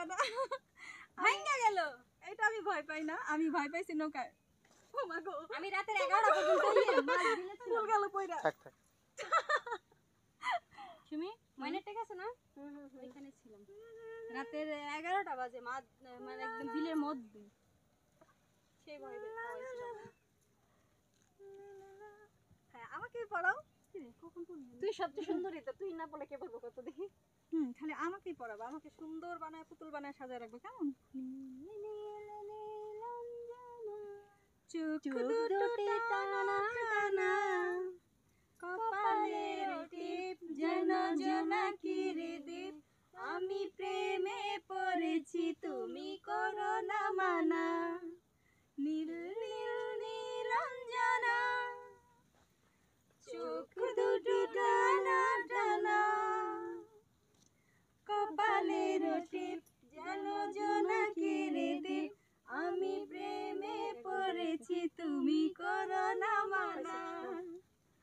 পারবা না ভাঙ্গা গেল এটা আমি ভয় পাই না আমি ভয় পাইছি নৌকায় ও মা গো আমি রাতের 11টা পর্যন্ত মাছ দিলে ফুল গেল কইরা থাক থাক তুমি ময়নাটা গেছে না ওইখানে ছিলাম রাতের 11টা বাজে মাছ মানে একদম বিলের মধ্যে সেই ভয় পাইছিলাম হ্যাঁ আমাকে পড়াও কখন পড়বি তুই সবচেয়ে সুন্দরী তো তুই না বলে কে বলবো কত দেখি খালি আমাকেই পড়াবো আমাকে সুন্দর বানায় পুতুল বানায় সাজায় রাখবে কেমন চোখ দুটি টানা টানা কপালের টিপ যেন জোনাকির দ্বীপ আমি প্রেমে পড়েছি তুমি করো না মানা নীল নীল নীলাঞ্জনা চোখ দুটি টানা টানা কপালের টিপ যেন জোনাকির দ্বীপ আমি প্রেমে পড়েছি তুমি